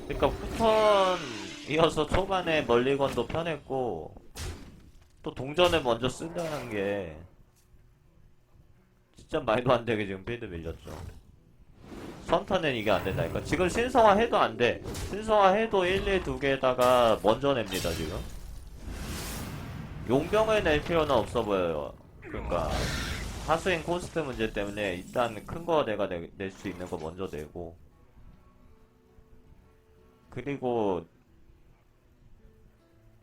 그러니까 후턴이어서 초반에 멀리건도 편했고 또 동전을 먼저 쓴다는 게 진짜 말도 안 되게 지금 빌드 밀렸죠. 선턴은 이게 안 된다니까. 지금 신성화 해도 안 돼. 신성화 해도 1, 2, 2개에다가 먼저 냅니다, 지금. 용병을 낼 필요는 없어 보여요. 그러니까 하수인 코스트 문제 때문에 일단 큰 거 내가 낼 수 있는 거 먼저 내고, 그리고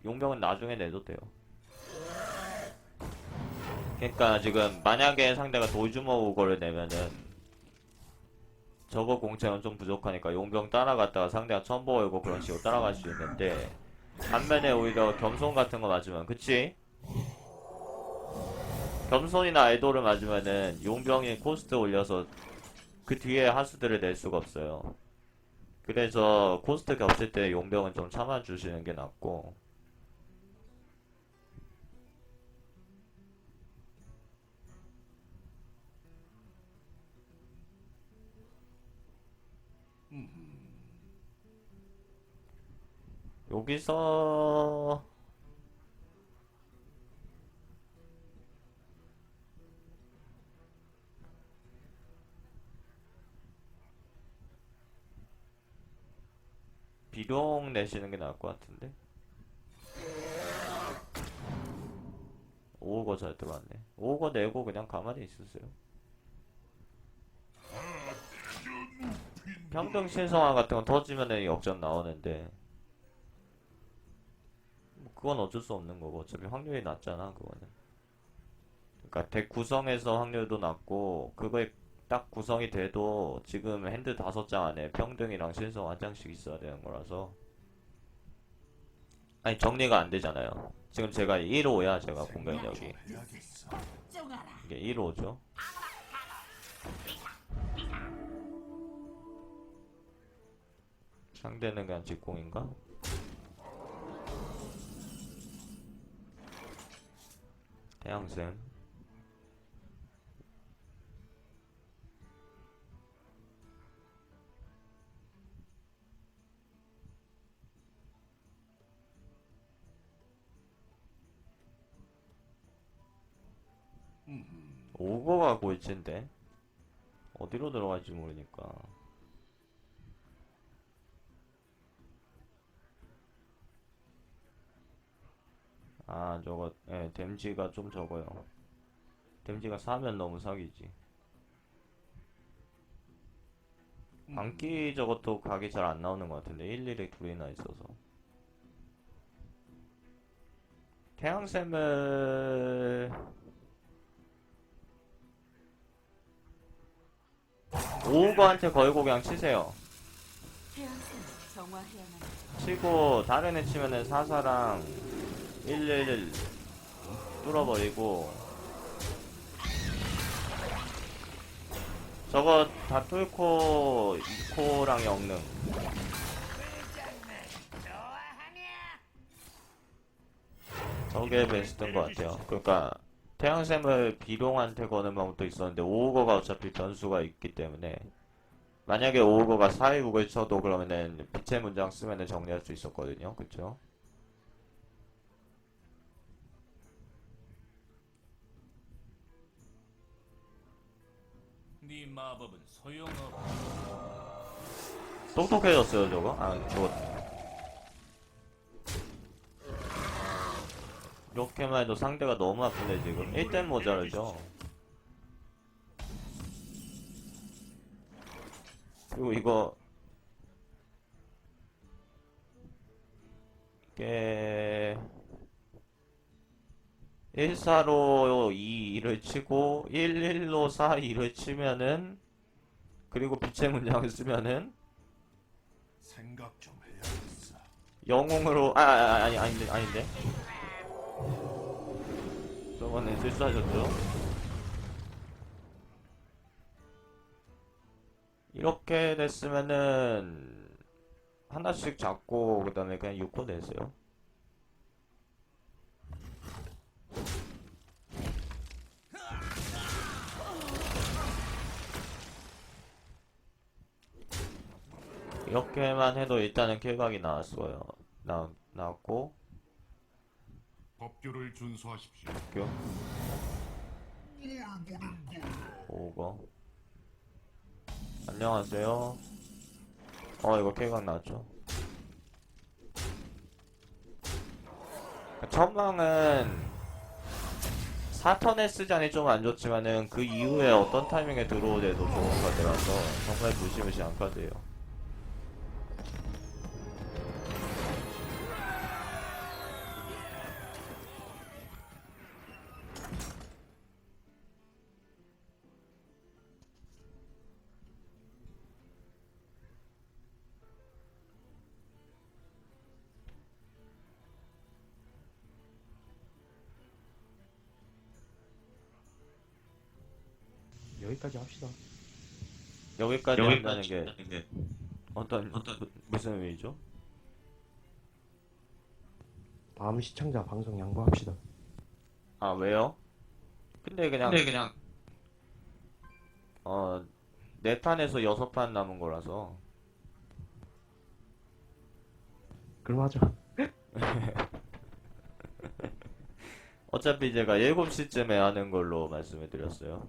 용병은 나중에 내도 돼요. 그러니까 지금 만약에 상대가 도주머 우거를 내면은 저거 공채는 좀 부족하니까 용병 따라갔다가 상대가 첨보 걸고 그런 식으로 따라갈 수 있는데, 반면에 오히려 겸손 같은 거 맞으면, 그치? 겸손이나 아이돌을 맞으면은 용병이 코스트 올려서 그 뒤에 하수들을 낼 수가 없어요. 그래서 코스트 겹칠 때 용병은 좀 참아주시는 게 낫고. 여기서 비룡 내시는 게 나을 것 같은데. 오거 잘 들어왔네. 오거 내고 그냥 가만히 있으세요. 평등 신성화 같은 거 터지면은 역전 나오는데 뭐 그건 어쩔 수 없는 거고 어차피 확률이 낮잖아 그거는. 그러니까 덱 구성에서 확률도 낮고 그거에 딱 구성이 돼도 지금 핸드 5장 안에 평등이랑 신성 한 장씩 있어야 되는 거라서. 아니 정리가 안 되잖아요. 지금 제가 1호야 제가 공격력이. 이게 1호죠. 상대는 그냥 직공인가? 태양샘. 오거가 골치인데 어디로 들어갈지 모르니까. 아 저거 예 댐지가 좀 적어요. 댐지가 4면 너무 사기지. 광기 저것도 각이 잘 안 나오는 것 같은데 일일이 둘이나 있어서. 태양샘을 오거한테 걸고 그냥 치세요. 치고 다른 애 치면은 사사랑 111 뚫어버리고 저거 다 뚫고 2코랑 영능. 저게 베스트인 것 같아요. 그러니까 태양샘을 비룡한테 거는 방법도 있었는데 오거가 어차피 변수가 있기 때문에 만약에 오거가 사이국을 쳐도 그러면은 빛의 문장 쓰면은 정리할 수 있었거든요. 그쵸? 네 마법은 소용없. 똑똑해졌어요 저거? 아 저거 이렇게만 해도 상대가 너무 아픈데 지금 1点모자르죠. 그리고 이게 1-4로 2를 치고 1-1로 4-2를 치면은 그리고 빛의 문장을 쓰면은 생각 좀 해야겠어. 영웅으로 아니 아닌데 저번에 실수하셨죠? 이렇게 됐으면은 하나씩 잡고 그 다음에 그냥 6코 내세요. 이렇게만 해도 일단은 킬각이 나왔어요. 나왔고, 법규를 준수하십시오. 학교, 오거. 안녕하세요. 이거 킬각 나왔죠. 천망은 사턴에 쓰자니 좀 안 좋지만은 그 이후에 어떤 타이밍에 들어오더라도 좋은 카드라서 정말 무시무시한 카드예요. 여기까지 합시다. 여기까지 한다는 게 무슨 의미죠? 다음 시청자 방송 양보합시다. 아, 왜요? 근데 그냥 네 판에서 여섯 판 남은 거라서. 그럼 하죠. 어차피 제가 7시쯤에 하는 걸로 말씀을 드렸어요.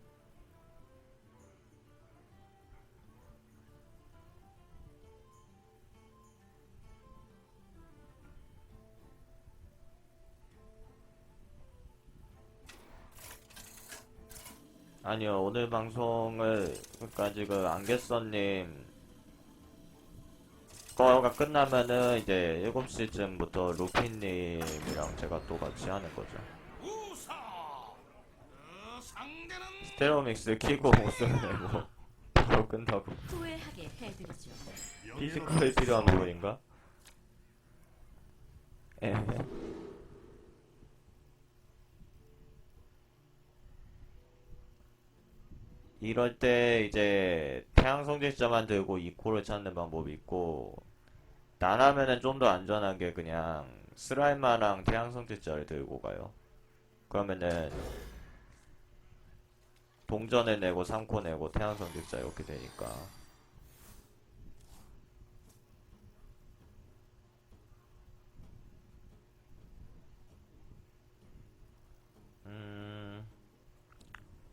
아니요, 오늘 방송을, 그러니까 지금 안개썬님 거가 끝나면은 이제 7시쯤부터 루피님이랑 제가 또 같이 하는 거죠. 우사. 그 상대는 스테레오 믹스 키고 목소리 내고 바로 끝나고. 후회하게 해드리죠. 피지컬이 필요한 부분인가? 에. 이럴 때 이제 태양 성질자만 들고 이코를 찾는 방법이 있고, 나라면은 좀 더 안전한 게 그냥 스라이마랑 태양 성질자를 들고 가요. 그러면은 동전을 내고 3코 내고 태양 성질자 이렇게 되니까.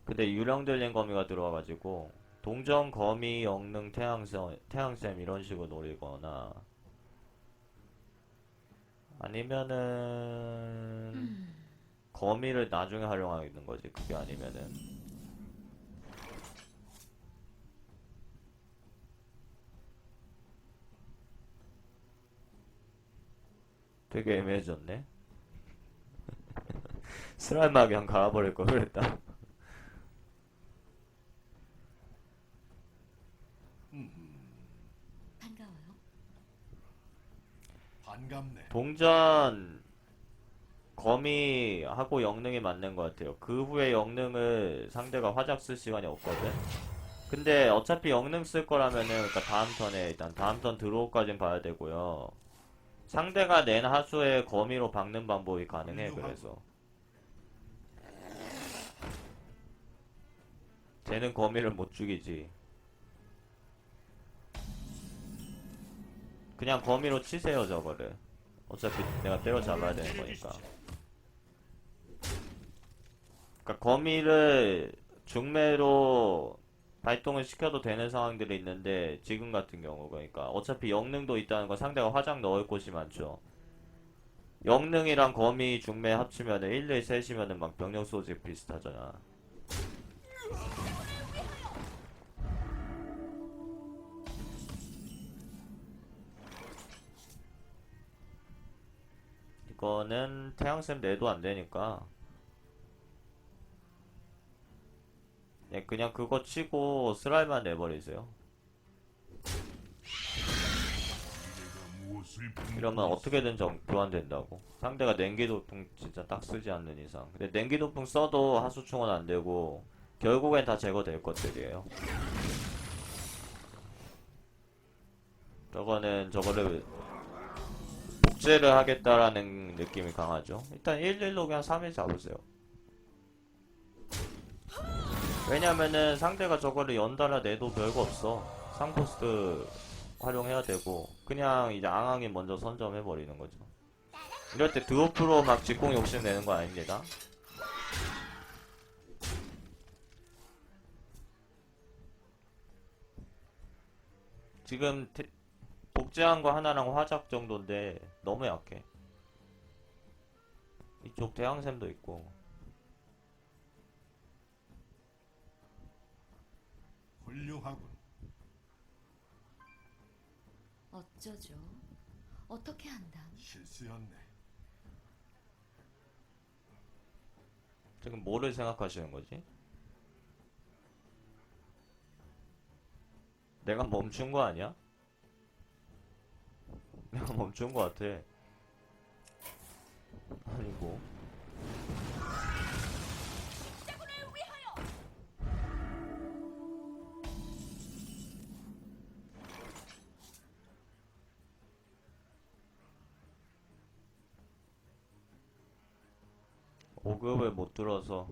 근데 유령 들린 거미가 들어와가지고 동전 거미 영능 태양샘 이런 식으로 노리거나 아니면은 거미를 나중에 활용하는 거지. 그게 아니면은 되게 애매해졌네. 스라임하게 그냥 갈아버릴 걸 그랬다. 반가워요. 반갑네. 동전 거미하고 영능이 맞는 것 같아요. 그 후에 영능을 상대가 화작 쓸 시간이 없거든. 근데 어차피 영능 쓸 거라면은 그러니까 다음 턴에 일단 다음 턴 드로우까진 봐야 되고요. 상대가 낸 하수에 거미로 박는 방법이 가능해. 그래서 쟤는 거미를 못 죽이지. 그냥 거미로 치세요 저거를. 어차피 내가 때려잡아야 되는 거니까. 그러니까 거미를 중매로 발동을 시켜도 되는 상황들이 있는데 지금 같은 경우 그러니까 어차피 영능도 있다는 건 상대가 화장 넣을 곳이 많죠. 영능이랑 거미 중매 합치면은 1, 2, 셋이면은 막 병력 소집 비슷하잖아. 이거는 태양샘 내도 안 되니까 그냥 그거 치고 스라임만 내버리세요. 무엇을 이러면 어떻게든 교환된다고. 상대가 냉기도풍 진짜 딱 쓰지 않는 이상. 근데 냉기도풍 써도 하수충은 안 되고 결국엔 다 제거될 것들이에요. 저거를 복제를 하겠다라는 느낌이 강하죠. 일단 1-1로 그냥 3일 잡으세요. 왜냐면은 상대가 저거를 연달아 내도 별거 없어. 3코스트 활용해야 되고 그냥 이제 앙앙이 먼저 선점해 버리는 거죠. 이럴 때 드워프로 막 직공 욕심 내는 거 아닙니다. 지금 복제한 거 하나랑 화작 정도인데 너무 약해. 이쪽 대항샘도 있고. 훌륭하군. 어쩌죠? 어떻게 한담? 실수였네. 지금 뭐를 생각하시는 거지? 내가 멈춘 거 아니야? 내가 멈춘 거 같아. 아니고. 오급을 못 들어서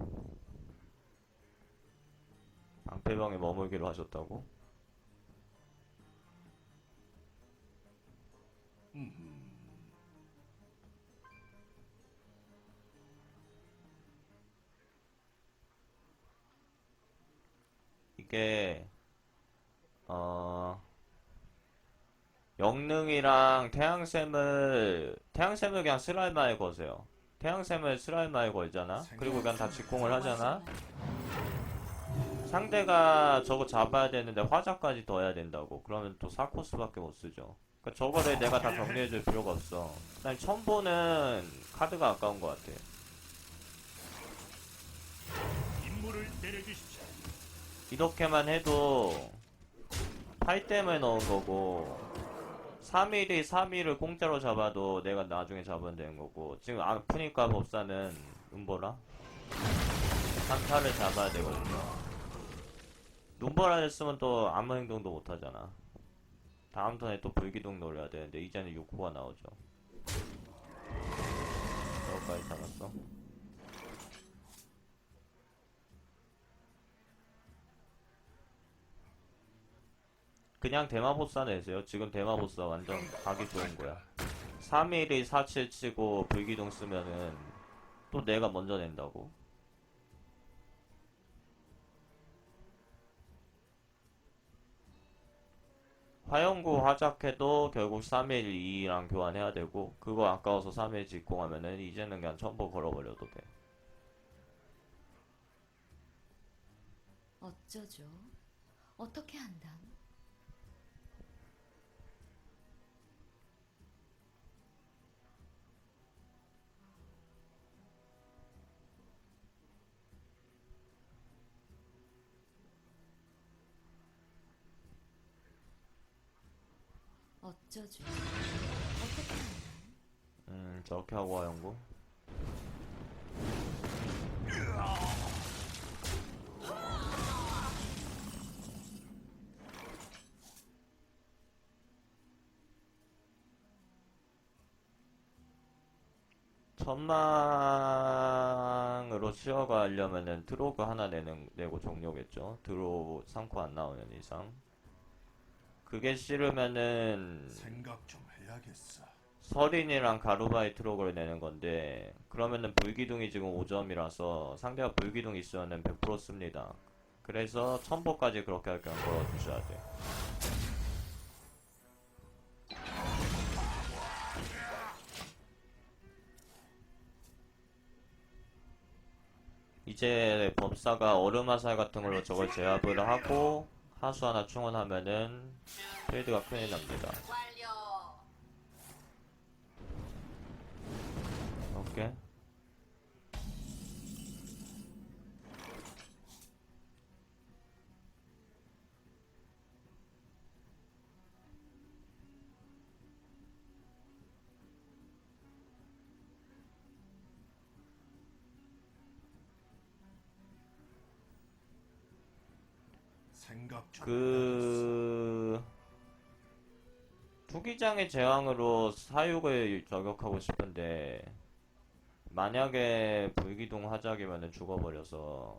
방패방에 머물기로 하셨다고? 이게 영능이랑 태양샘을 그냥 슬라임마에 거세요. 태양샘을 슬라임마에 걸잖아. 그리고 그냥 다 직공을 하잖아. 상대가 저거 잡아야 되는데 화자까지 더 해야 된다고. 그러면 또 4코스밖에 못 쓰죠. 그러니까 저거를 내가 다 정리해줄 필요가 없어. 일단 첨보는 카드가 아까운 것 같아. 임무를 내려주십시오. 이렇게만 해도 8 때문에 넣은 거고 3일이 3일을 공짜로 잡아도 내가 나중에 잡으면 되는 거고 지금 아프니까 법사는 눈보라 3타를 잡아야 되거든요. 눈보라를 쓰면 또 아무 행동도 못 하잖아. 다음 턴에 또 불기둥 노려야 되는데 이제는 6호가 나오죠. 저거까지 잡았어. 그냥 대마보사 내세요. 지금 대마보사 완전 가기 좋은 거야. 3일이 4칠 치고 불기둥 쓰면은 또 내가 먼저 낸다고. 화영구 화작해도 결국 3일 2랑 교환해야 되고 그거 아까워서 3일 직공하면은 이제는 그냥 첨보 걸어버려도 돼. 어쩌죠? 어떻게 한담? 어쩌죠? 어떻게 한담? 저렇게 하고 화영구. 천망으로 치어가려면은 트로그 하나 내고 종료겠죠. 드로우 3코 안 나오는 이상. 그게 싫으면은 생각 좀 해야겠어. 서린이랑 가루바이 트로그를 내는 건데 그러면은 불기둥이 지금 5점이라서 상대가 불기둥 있으면은 100% 씁니다. 그래서 첨보까지 그렇게 할 경우 걸어주셔야 돼요. 이제 법사가 얼음화살 같은 걸로 저걸 제압을 하고 하수 하나 충원하면은 트레이드가 큰일 납니다. 오케이. 생각 좀 해야겠어. 그 투기장의 제왕으로 사육을 저격하고 싶은데 만약에 불기둥 화작이면은 죽어버려서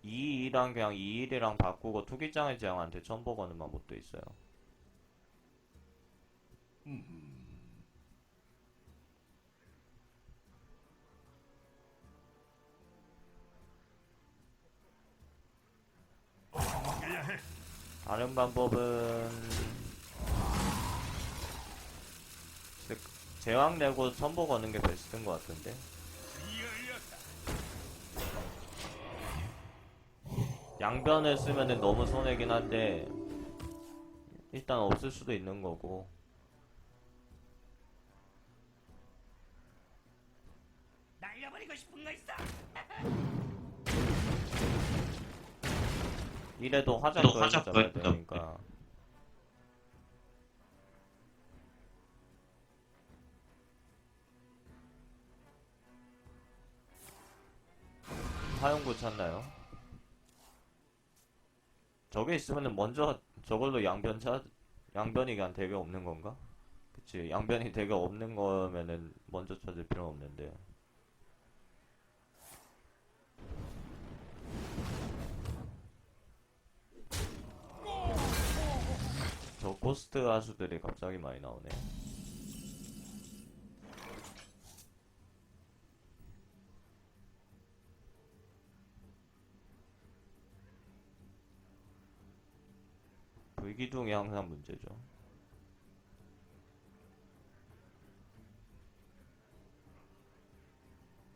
2-2랑 그냥 2-1이랑 바꾸고 투기장의 제왕한테 첨보 거는 방법도 있어요. 먹여야 해. 다른 방법은 제왕 내고 선보 거는 게 베스트인 것 같은데. 양변을 쓰면은 너무 손해긴 한데 일단 없을 수도 있는 거고. 날려버리고 싶은 거 있어. 이래도 화장 더해서 잡아야 되니까. 화용구 찾나요? 저게 있으면은 먼저 저걸로 양변이 그냥 되게 없는 건가? 그치, 양변이 되게 없는 거면은 먼저 찾을 필요는 없는데. 저 코스트 하수들이 갑자기 많이 나오네. 불기둥이 항상 문제죠.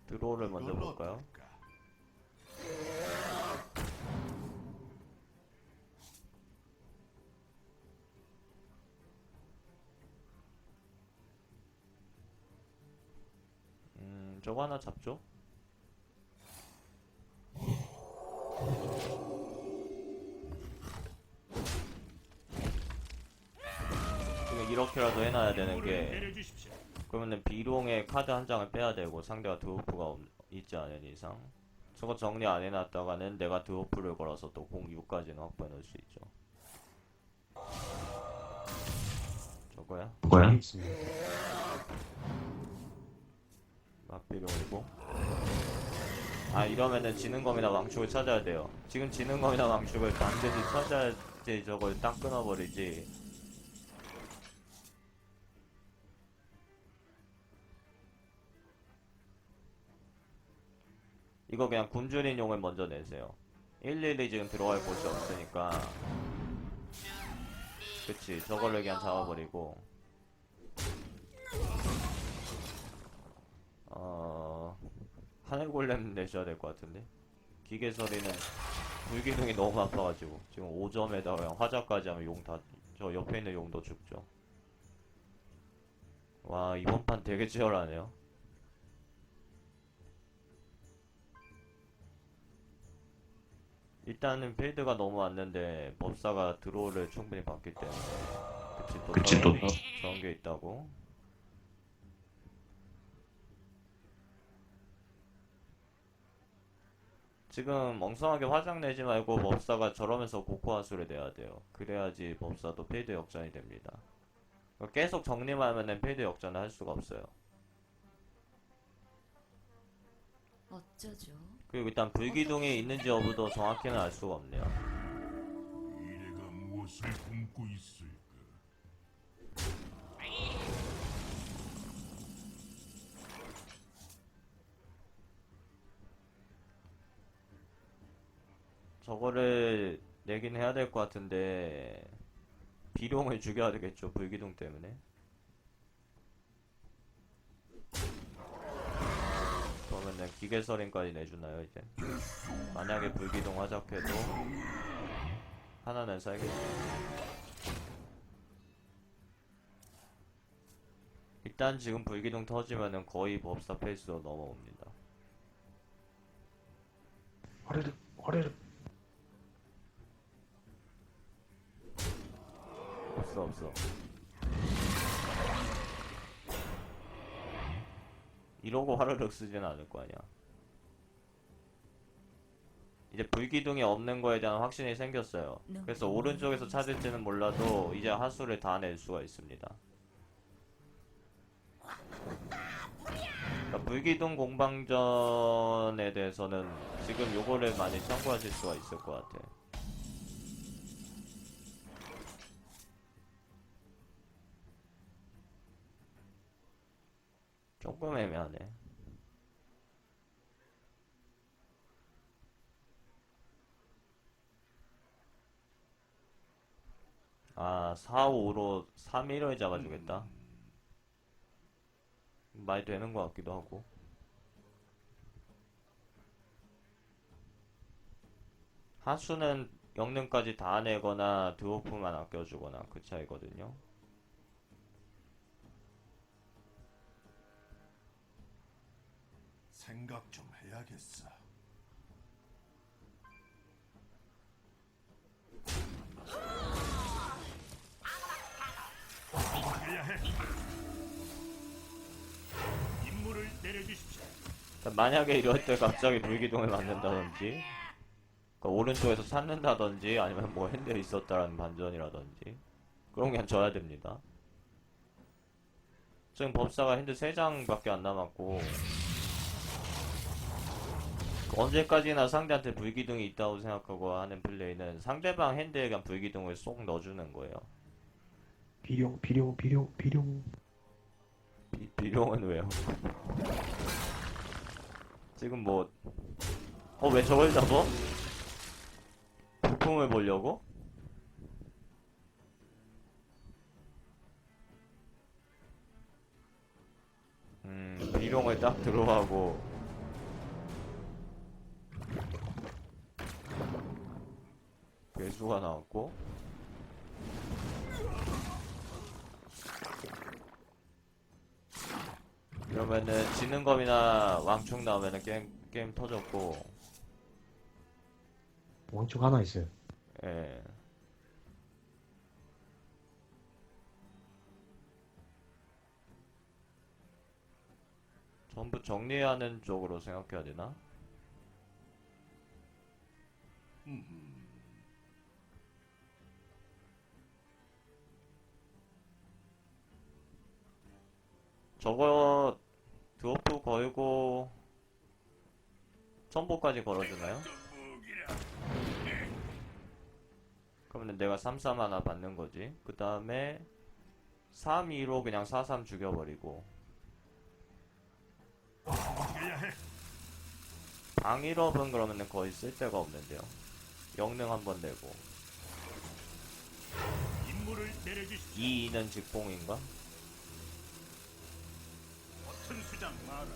드로우를 먼저 이건 볼까요? 어떨까? 저거 하나 잡죠? 지금 이렇게라도 해놔야 되는 임무를 게, 내려주십시오. 그러면은 비룡의 카드 한 장을 빼야 되고 상대가 드워프가 있지 않은 이상 저거 정리 안 해놨다가는 내가 드워프를 걸어서 또 공 6까지는 확보해 놓을 수 있죠. 저거야? 저기 있습니다. 막비룡이고. 아, 이러면은 지능검이나 왕축을 찾아야 돼요. 지금 지능검이나 왕축을 반드시 찾아야지 저걸 딱 끊어버리지. 이거 그냥 굶주린 용을 먼저 내세요. 112 지금 들어갈 곳이 없으니까. 그치, 저걸로 그냥 잡아버리고. 하늘골렘 내셔야 될 것 같은데. 기계소리는 불기둥이 너무 아파가지고 지금 5점에다가 그냥 화자까지 하면 용 다, 저 옆에 있는 용도 죽죠. 와, 이번 판 되게 치열하네요. 일단은 필드가 너무 왔는데 법사가 드로우를 충분히 받기 때문에. 그치, 또 저런 게 있다고. 지금 멍청하게 화장 내지 말고 법사가 저러면서 고코화수를 내야 돼요. 그래야지 법사도 필드 역전이 됩니다. 계속 정리만 하면은 필드 역전을 할 수가 없어요. 어쩌죠? 그리고 일단 불기둥이 있는지 여부도 정확히는 알 수가 없네요. 미래가 무엇을 품고 있을까? 저거를 내긴 해야 될 것 같은데 비룡을 죽여야 되겠죠, 불기둥 때문에. 그러면은 기계설인까지 내주나요 이제? 만약에 불기둥 화작해도 하나는 살겠죠. 일단 지금 불기둥 터지면은 거의 법사 페이스로 넘어옵니다. 화르륵 화르륵. 없어. 이러고 화르륵 쓰진 않을 거 아니야. 이제 불기둥이 없는 거에 대한 확신이 생겼어요. 그래서 오른쪽에서 찾을지는 몰라도 이제 하수를 다 낼 수가 있습니다. 그러니까 불기둥 공방전에 대해서는 지금 요거를 많이 참고하실 수가 있을 것 같아. 조금 애매하네. 아, 4, 5로 3, 1을 잡아주겠다. 많이 되는 것 같기도 하고. 하수는 영능까지 다 내거나 드워프만 아껴주거나 그 차이거든요. 생각 좀 해야겠어. 해야 해. 임무를 내려주십시오. 그러니까 만약에 이럴 때 갑자기 불기둥을 맞는다든지, 그러니까 오른쪽에서 찾는다든지, 아니면 뭐 핸드에 있었다라는 반전이라든지, 그런 게 져야 됩니다. 지금 법사가 핸드 3장밖에 안 남았고, 언제까지나 상대한테 불기둥이 있다고 생각하고 하는 플레이는 상대방 핸드에 그냥 불기둥을 쏙 넣어주는 거예요. 비룡 비룡 비룡 비룡. 비룡은 왜요? 지금 뭐, 왜 저걸 잡어? 부품을 보려고? 비룡을 딱 들어가고, 괴수가 나왔고, 이러면은 지능검이나 왕충 나오면은 게임 터졌고, 왕쪽 하나 있어요. 예. 전부 정리하는 쪽으로 생각해야 되나? 저거 드워프 걸고 첨보까지 걸어주나요? 그러면 내가 3-3 하나 받는 거지. 그 다음에 3-2로 그냥 4-3 죽여버리고 해야 해. 방일업은 그러면 거의 쓸데가 없는데요. 영능 한번 내고 임무를 내려주십시오. 2-2는 직봉인가? 버튼 수장 마라.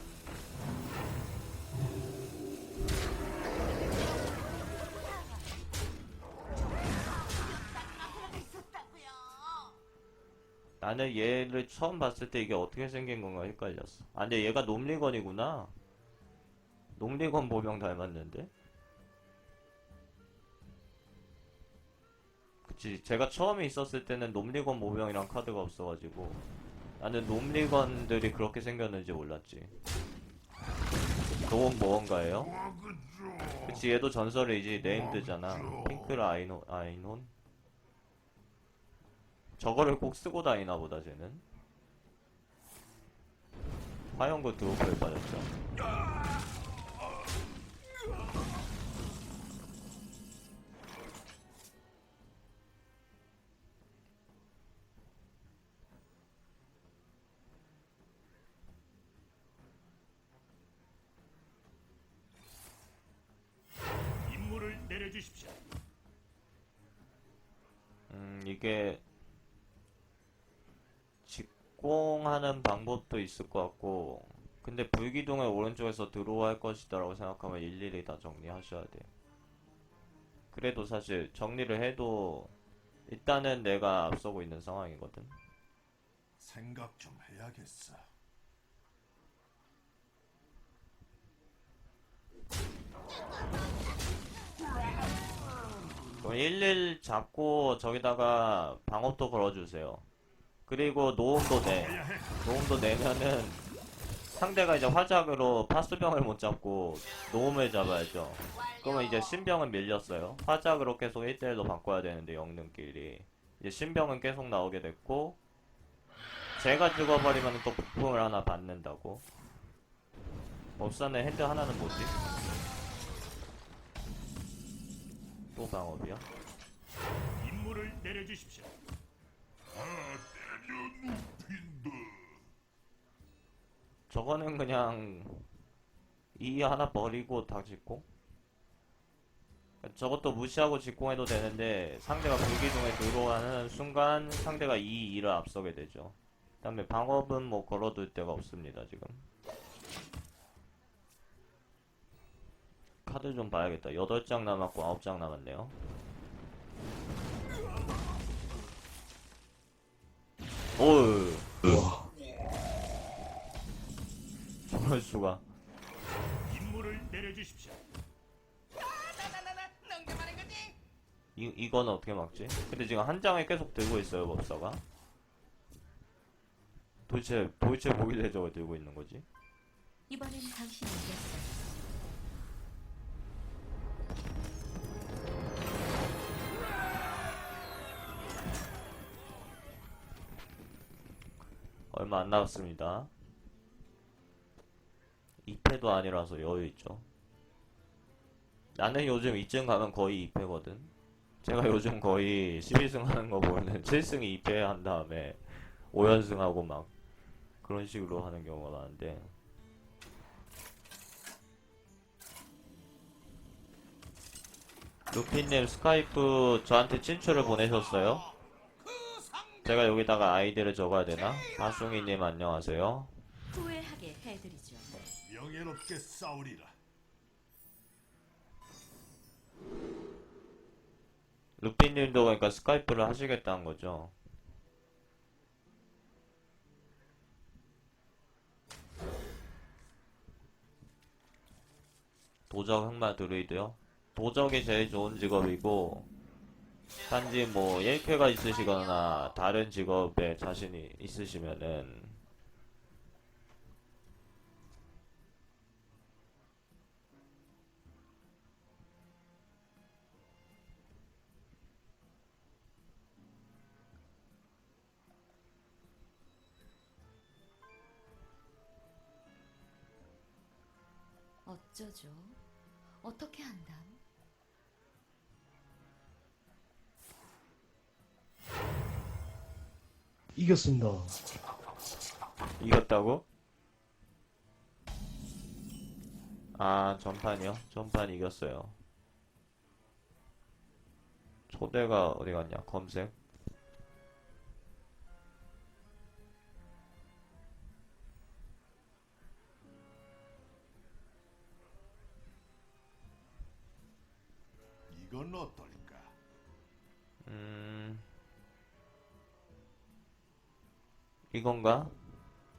나는 얘를 처음 봤을 때 이게 어떻게 생긴 건가 헷갈렸어. 아, 근데 얘가 놈리건이구나. 놈리건 보병 닮았는데? 그치, 제가 처음에 있었을 때는 놈리건 모병이랑 카드가 없어가지고 나는 놈리건들이 그렇게 생겼는지 몰랐지. 그건 뭔가예요? 그치, 얘도 전설이지. 네임드잖아. 핑크라 아인혼? 저거를 꼭 쓰고 다니나 보다 쟤는. 화염구 드워프에 빠졌죠. 임무를 내려주십시오. 이게 직공하는 방법도 있을 것 같고, 근데 불기둥을 오른쪽에서 들어올 것이다 라고 생각하면 일일이 다 정리하셔야 돼. 그래도 사실 정리를 해도 일단은 내가 앞서고 있는 상황이거든. 생각 좀 해야겠어. 그럼 11 잡고 저기다가 방업도 걸어주세요. 그리고 노음도 내. 노음도 내면은 상대가 이제 화작으로 파수병을 못 잡고 노음을 잡아야죠. 그러면 이제 신병은 밀렸어요. 화작으로 계속 1대1로 바꿔야 되는데 영능끼리. 이제 신병은 계속 나오게 됐고, 제가 죽어버리면 또 부품을 하나 받는다고. 법사는 핸드 하나는 뭐지? 또 방업이야? 임무를 내려주십시오. 다 때려 눕힌다. 저거는 그냥 이 하나 버리고 다 직공? 저것도 무시하고 직공해도 되는데 상대가 불기둥에 들어가는 순간 상대가 2를 앞서게 되죠. 그 다음에 방업은 뭐 걸어둘 데가 없습니다 지금. 카드 좀 봐야겠다. 8장 남았고 9장 남았네요. 오우, 우와. 저럴 수가. 임무를 내려주십시오. 나나나나 농담하는 거지? 이거는 어떻게 막지? 근데 지금 한 장에 계속 들고 있어요 법사가. 도대체 뭐길래 저걸 들고 있는 거지? 이번엔 당신이 이겼어요. 얼마 안 남았습니다. 2패도 아니라서 여유 있죠. 나는 요즘 이쯤 가면 거의 2패거든. 제가 요즘 거의 12승 하는 거 보면 7승 2패 한 다음에 5연승 하고 막 그런 식으로 하는 경우가 많은데. 루피님 스카이프 저한테 친추를 보내셨어요? 제가 여기다가 아이디를 적어야 되나? 바숭이님 안녕하세요. 후회하게 해드리죠. 명예롭게 싸우리라. 루피님도 그러니까 스카이프를 하시겠다는 거죠. 도적 흑마 드루이드요? 도적이 제일 좋은 직업이고 단지 뭐 1쾌가 있으시거나 다른 직업에 자신이 있으시면은 어쩌죠? 어떻게 한담? 이겼습니다. 이겼다고? 아 전판이요? 전판 이겼어요. 초대가 어디 갔냐? 검색. 이건 어떨까? 이건가?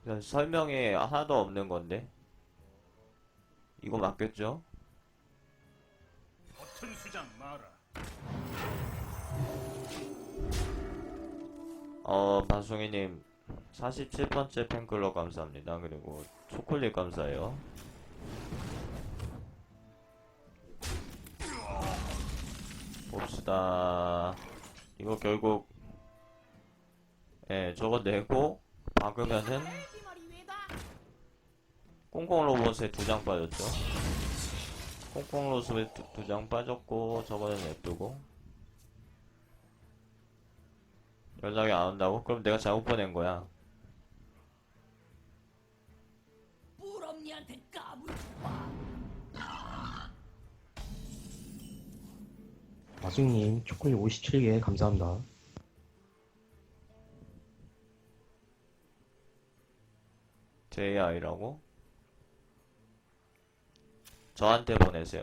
그냥 설명이 하나도 없는 건데. 이거 맞겠죠? 버튼 수장 마라. 바숭이님 47번째 팬클럽 감사합니다. 그리고 초콜릿 감사해요. 봅시다. 이거 결국 저거 내고 박으면은 꽁꽁 로봇에 2장 빠졌죠. 꽁꽁 로봇에 2장 빠졌고 저거는 냅두고 연락이 안 온다고? 그럼 내가 잘못 보낸 거야. 뿌럼니한테 까불. 마중님 초콜릿 57개 감사합니다. JI라고? 저한테 보내세요.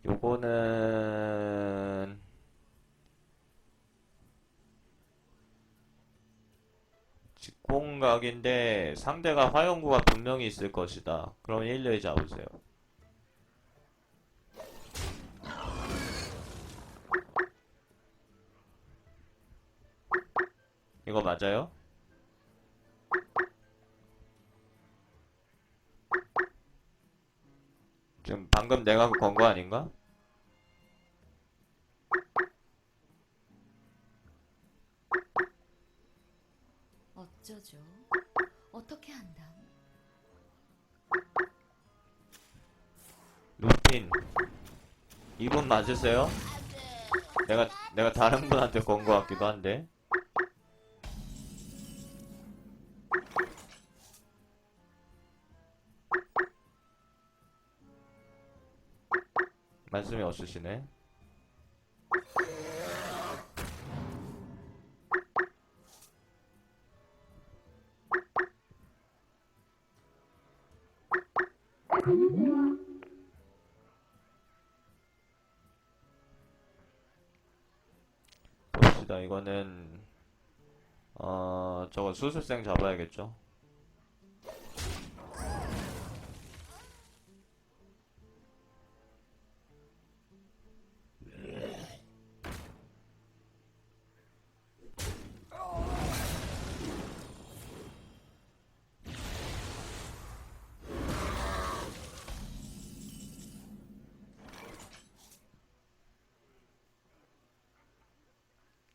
요거는 직공각인데 상대가 화용구가 분명히 있을 것이다. 그럼 일일이 잡으세요. 이거 맞아요? 지금 방금 내가 건 거 아닌가? 어쩌죠? 어떻게 한담? 루틴 이분 맞으세요? 내가 다른 분한테 건 거 같기도 한데. 말씀이 없으시네. 봅시다. 이거는 저거 수술생 잡아야겠죠.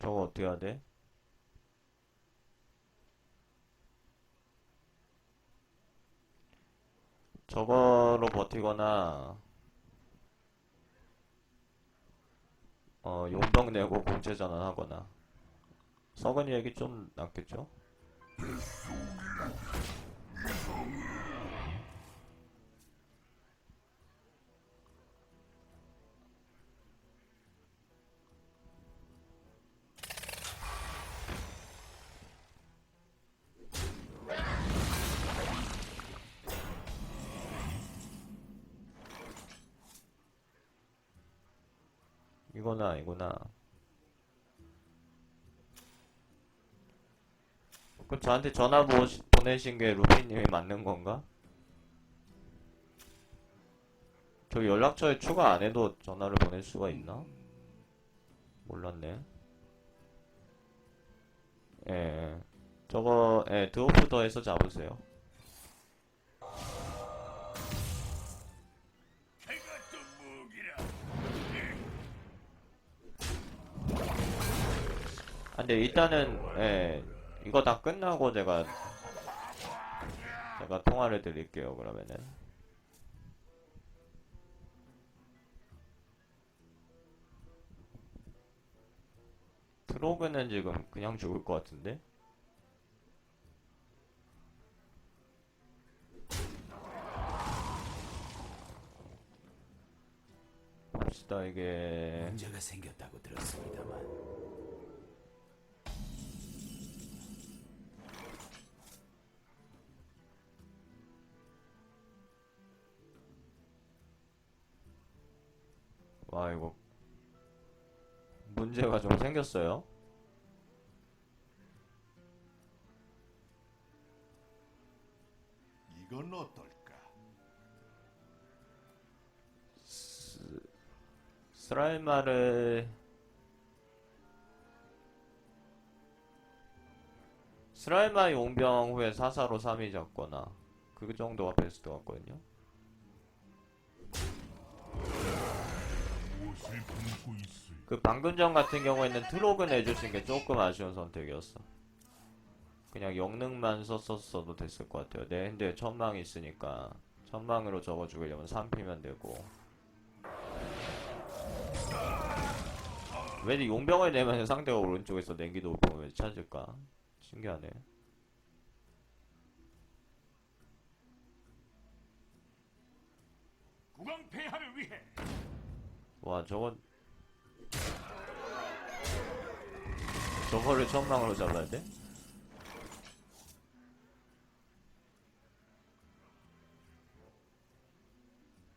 저거 어떻게 해야 돼? 저거로 버티거나 용병 내고 공채 전환하거나. 서건이 얘기 좀 낫겠죠? 이거나 이거나. 그 저한테 전화 보내신 게 루피님이 맞는 건가? 저 연락처에 추가 안 해도 전화를 보낼 수가 있나? 몰랐네. 예. 저거 드워프 더해서 잡으세요. 해가 또 무기라. 근데 일단은 이거 다 끝나고 제가 통화를 드릴게요. 그러면은 트로그는 지금 그냥 죽을 것 같은데. 봅시다. 이게 문제가 생겼다고 들었습니다만 와, 이거 문제가 좀 생겼어요. 이건 어떨까? 스라이마 용병 후에 사사로 3위 잡거나 그 정도가 베스트 같거든요. 무엇을 품고 있을? 그 방금 전 같은 경우에는 트로그 내주신 게 조금 아쉬운 선택이었어. 그냥 영능만 썼어도 됐을 것 같아요. 내 핸드에 천망이 있으니까 천망으로 저거 죽이려면 3피면 되고. 왜 용병을 내면 상대가 오른쪽에서 냉기도 보면 왜 찾을까? 신기하네. 국왕 폐하를 위해 와, 저거를 천망으로 잡아야 돼?